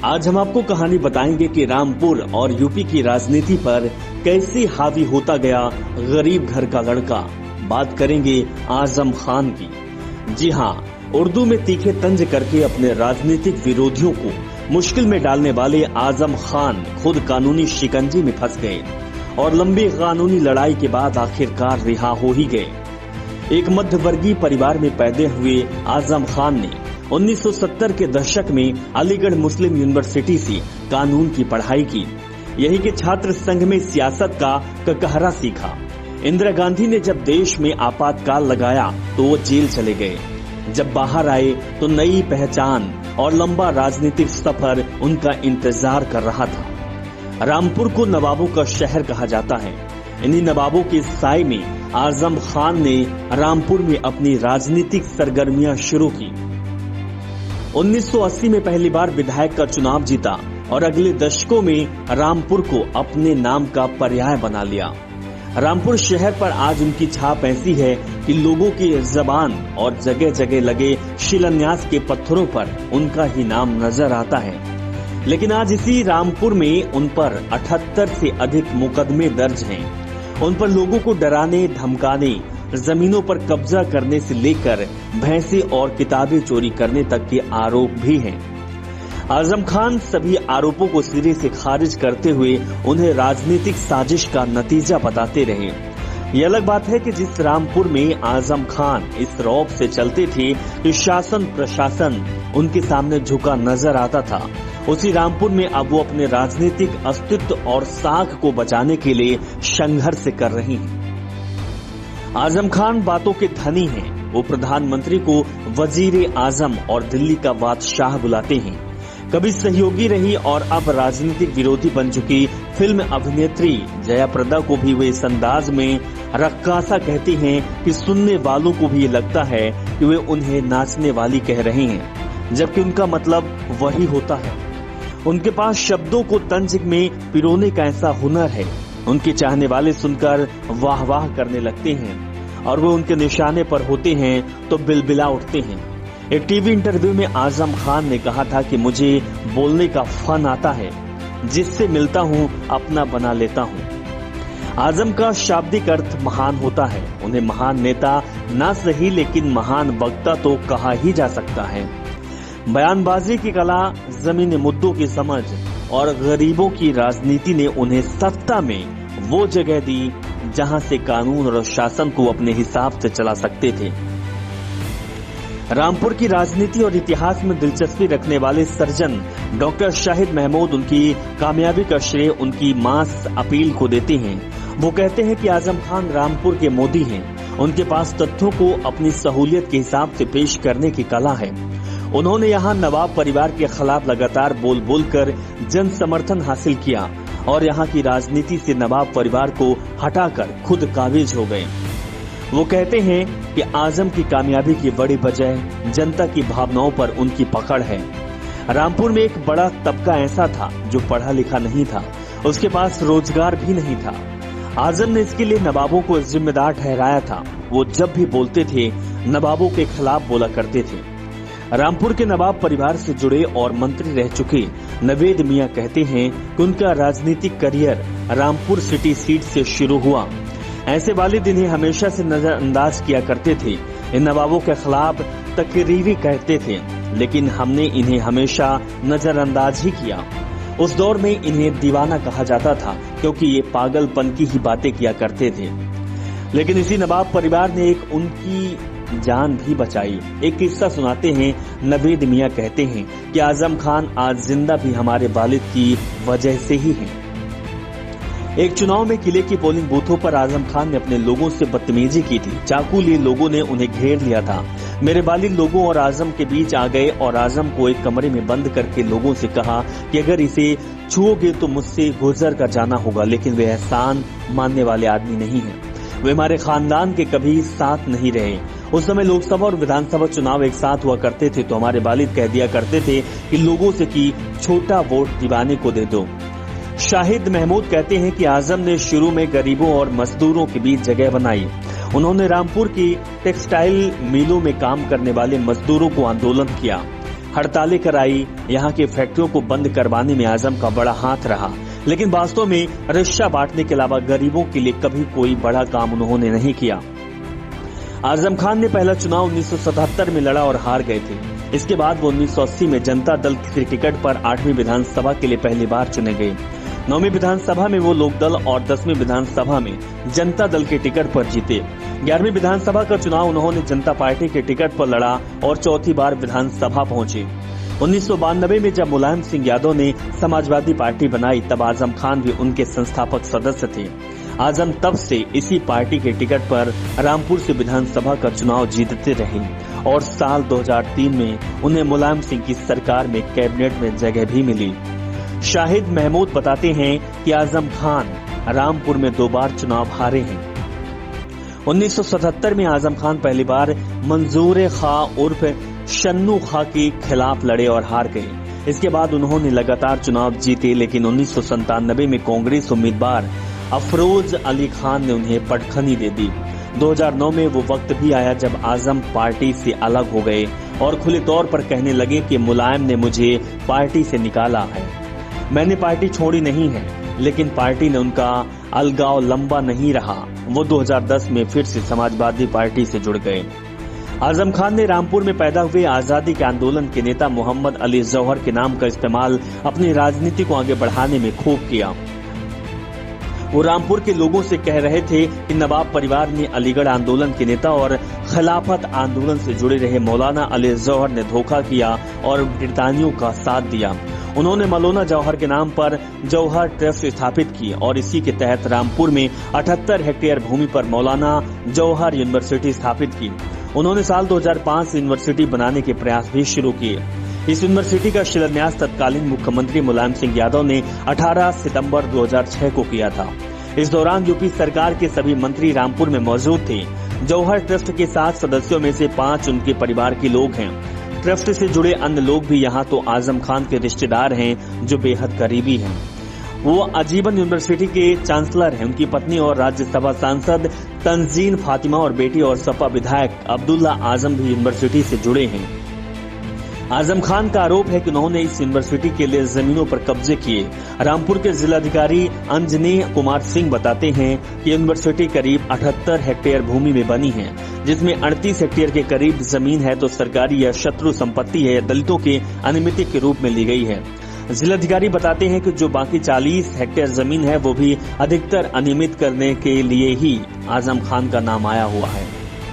आज हम आपको कहानी बताएंगे कि रामपुर और यूपी की राजनीति पर कैसे हावी होता गया गरीब घर का लड़का। बात करेंगे आजम खान की। जी हाँ, उर्दू में तीखे तंज करके अपने राजनीतिक विरोधियों को मुश्किल में डालने वाले आजम खान खुद कानूनी शिकंजे में फंस गए और लंबी कानूनी लड़ाई के बाद आखिरकार रिहा हो ही गए। एक मध्यवर्गीय परिवार में पैदा हुए आजम खान ने 1970 के दशक में अलीगढ़ मुस्लिम यूनिवर्सिटी से कानून की पढ़ाई की। यही के छात्र संघ में सियासत का ककहरा सीखा। इंदिरा गांधी ने जब देश में आपातकाल लगाया तो वो जेल चले गए। जब बाहर आए तो नई पहचान और लंबा राजनीतिक सफर उनका इंतजार कर रहा था। रामपुर को नवाबों का शहर कहा जाता है। इन्हीं नवाबों के साए में आजम खान ने रामपुर में अपनी राजनीतिक सरगर्मियां शुरू की। 1980 में पहली बार विधायक का चुनाव जीता और अगले दशकों में रामपुर को अपने नाम का पर्याय बना लिया। रामपुर शहर पर आज उनकी छाप ऐसी है कि लोगों की जबान और जगह जगह लगे शिलान्यास के पत्थरों पर उनका ही नाम नजर आता है। लेकिन आज इसी रामपुर में उन पर 78 से अधिक मुकदमे दर्ज हैं। उन पर लोगों को डराने, धमकाने, जमीनों पर कब्जा करने से लेकर भैंसे और किताबें चोरी करने तक के आरोप भी हैं। आजम खान सभी आरोपों को सिरे से खारिज करते हुए उन्हें राजनीतिक साजिश का नतीजा बताते रहे। ये अलग बात है कि जिस रामपुर में आजम खान इस रौब से चलते थे कि शासन प्रशासन उनके सामने झुका नजर आता था, उसी रामपुर में अब वो अपने राजनीतिक अस्तित्व और साख को बचाने के लिए संघर्ष कर रही हैं। आजम खान बातों के धनी हैं। वो प्रधानमंत्री को वजीर आजम और दिल्ली का बादशाह बुलाते हैं। कभी सहयोगी रही और अब राजनीतिक विरोधी बन चुकी फिल्म अभिनेत्री जया प्रदा को भी वे इस अंदाज में रक्कासा कहती हैं कि सुनने वालों को भी लगता है कि वे उन्हें नाचने वाली कह रहे हैं, जबकि उनका मतलब वही होता है। उनके पास शब्दों को तंज में पिरोने का ऐसा हुनर है। उनके चाहने वाले सुनकर वाह वाह करने लगते हैं और वो उनके निशाने पर होते हैं तो बिलबिला उठते हैं। एक टीवी इंटरव्यू में आजम खान ने कहा था कि मुझे बोलने का फन आता है, जिससे मिलता हूँ अपना बना लेता हूँ। आजम का शाब्दिक अर्थ महान होता है। उन्हें महान नेता ना सही लेकिन महान वक्ता तो कहा ही जा सकता है। बयानबाजी की कला, जमीनी मुद्दों की समझ और गरीबों की राजनीति ने उन्हें सत्ता में वो जगह दी जहां से कानून और शासन को अपने हिसाब से चला सकते थे। रामपुर की राजनीति और इतिहास में दिलचस्पी रखने वाले सर्जन डॉक्टर शाहिद महमूद उनकी कामयाबी का श्रेय उनकी मास अपील को देते हैं। वो कहते हैं कि आजम खान रामपुर के मोदी हैं। उनके पास तथ्यों को अपनी सहूलियत के हिसाब से पेश करने की कला है। उन्होंने यहाँ नवाब परिवार के खिलाफ लगातार बोल बोल कर जन समर्थन हासिल किया और यहाँ की राजनीति से नवाब परिवार को हटाकर खुद काबिज हो गए। वो कहते हैं कि आजम की कामयाबी की बड़ी वजह जनता की भावनाओं पर उनकी पकड़ है। रामपुर में एक बड़ा तबका ऐसा था जो पढ़ा लिखा नहीं था, उसके पास रोजगार भी नहीं था। आजम ने इसके लिए नवाबों को जिम्मेदार ठहराया था। वो जब भी बोलते थे नवाबों के खिलाफ बोला करते थे। रामपुर के नवाब परिवार से जुड़े और मंत्री रह चुके नवेद मियां कहते हैं कि उनका राजनीतिक करियर रामपुर सिटी सीट से शुरू हुआ। ऐसे वालिद इन्हें हमेशा से नजरअंदाज किया करते थे। इन नवाबों के खिलाफ तकरीरी कहते थे, लेकिन हमने इन्हें हमेशा नजरअंदाज ही किया। उस दौर में इन्हें दीवाना कहा जाता था क्योंकि ये पागलपन की ही बातें किया करते थे। लेकिन इसी नवाब परिवार ने एक उनकी जान भी बचाई। एक किस्सा सुनाते हैं नवेद मियां कहते हैं कि आजम खान आज जिंदा भी हमारे वालिद की वजह से ही हैं। एक चुनाव में किले की पोलिंग बूथों पर आजम खान ने अपने लोगों से बदतमीजी की थी। चाकू लिए लोगों ने उन्हें घेर लिया था। मेरे वालिद लोगों और आजम के बीच आ गए और आजम को एक कमरे में बंद करके लोगों से कहा कि अगर इसे छुओगे तो मुझसे गुजर कर जाना होगा। लेकिन वे एहसान मानने वाले आदमी नहीं है। वे हमारे खानदान के कभी साथ नहीं रहे। उस समय लोकसभा और विधानसभा चुनाव एक साथ हुआ करते थे तो हमारे वालिद कह दिया करते थे कि लोगों से कि छोटा वोट दीवाने को दे दो। शाहिद महमूद कहते हैं कि आजम ने शुरू में गरीबों और मजदूरों के बीच जगह बनाई। उन्होंने रामपुर की टेक्सटाइल मिलों में काम करने वाले मजदूरों को आंदोलन किया। हड़तालें कराई, यहाँ की फैक्ट्रियों को बंद करवाने में आजम का बड़ा हाथ रहा, लेकिन वास्तव में रिक्शा बांटने के अलावा गरीबों के लिए कभी कोई बड़ा काम उन्होंने नहीं किया। आजम खान ने पहला चुनाव 1977 में लड़ा और हार गए थे। इसके बाद वो 1980 में जनता दल की टिकट पर 8वीं विधानसभा के लिए पहली बार चुने गए। 9वीं विधानसभा में वो लोकदल और 10वीं विधानसभा में जनता दल के टिकट पर जीते। 11वीं विधानसभा का चुनाव उन्होंने जनता पार्टी के टिकट पर लड़ा और चौथी बार विधानसभा पहुंचे। 1992 में जब मुलायम सिंह यादव ने समाजवादी पार्टी बनाई, तब आजम खान भी उनके संस्थापक सदस्य थे। आजम तब से इसी पार्टी के टिकट पर रामपुर से विधानसभा का चुनाव जीतते रहे और साल 2003 में उन्हें मुलायम सिंह की सरकार में कैबिनेट में जगह भी मिली। शाहिद महमूद बताते हैं कि आजम खान रामपुर में 2 बार चुनाव हारे हैं। 1977 में आजम खान पहली बार मंजूर खा उर्फ शन्नू खा के खिलाफ लड़े और हार गए। इसके बाद उन्होंने लगातार चुनाव जीते, लेकिन 1997 में कांग्रेस उम्मीदवार अफरोज अली खान ने उन्हें पटखनी दे दी। 2009 में वो वक्त भी आया जब आजम पार्टी से अलग हो गए और खुले तौर पर कहने लगे कि मुलायम ने मुझे पार्टी से निकाला है। मैंने पार्टी छोड़ी नहीं है, लेकिन पार्टी ने उनका अलगाव लंबा नहीं रहा। वो 2010 में फिर से समाजवादी पार्टी से जुड़ गए। आजम खान ने रामपुर में पैदा हुए आजादी के आंदोलन के नेता मोहम्मद अली जौहर के नाम का इस्तेमाल अपनी राजनीति को आगे बढ़ाने में खूब किया। वो रामपुर के लोगों से कह रहे थे कि नवाब परिवार ने अलीगढ़ आंदोलन के नेता और खिलाफत आंदोलन से जुड़े रहे मौलाना अली जौहर ने धोखा किया और ब्रितानियों का साथ दिया। उन्होंने मौलाना जौहर के नाम पर जौहर ट्रस्ट स्थापित की और इसी के तहत रामपुर में 78 हेक्टेयर भूमि पर मौलाना जौहर यूनिवर्सिटी स्थापित की। उन्होंने साल 2005 से यूनिवर्सिटी बनाने के प्रयास भी शुरू किए। इस यूनिवर्सिटी का शिलान्यास तत्कालीन मुख्यमंत्री मुलायम सिंह यादव ने 18 सितंबर 2006 को किया था। इस दौरान यूपी सरकार के सभी मंत्री रामपुर में मौजूद थे। जौहर ट्रस्ट के 7 सदस्यों में से 5 उनके परिवार के लोग हैं। ट्रस्ट से जुड़े अन्य लोग भी यहाँ तो आजम खान के रिश्तेदार हैं जो बेहद करीबी हैं। वो आजीवन यूनिवर्सिटी के चांसलर हैं। उनकी पत्नी और राज्यसभा सांसद तंजीन फातिमा और बेटी और सपा विधायक अब्दुल्ला आजम भी यूनिवर्सिटी से जुड़े हैं। आजम खान का आरोप है कि उन्होंने इस यूनिवर्सिटी के लिए जमीनों पर कब्जे किए। रामपुर के जिलाधिकारी अंजनेय कुमार सिंह बताते हैं कि यूनिवर्सिटी करीब 78 हेक्टेयर भूमि में बनी है, जिसमें 38 हेक्टेयर के करीब जमीन है तो सरकारी या शत्रु संपत्ति है या दलितों के अनियमित के रूप में ली गई है। जिलाधिकारी बताते हैं कि जो बाकी 40 हेक्टेयर जमीन है वो भी अधिकतर अनियमित करने के लिए ही आजम खान का नाम आया हुआ है।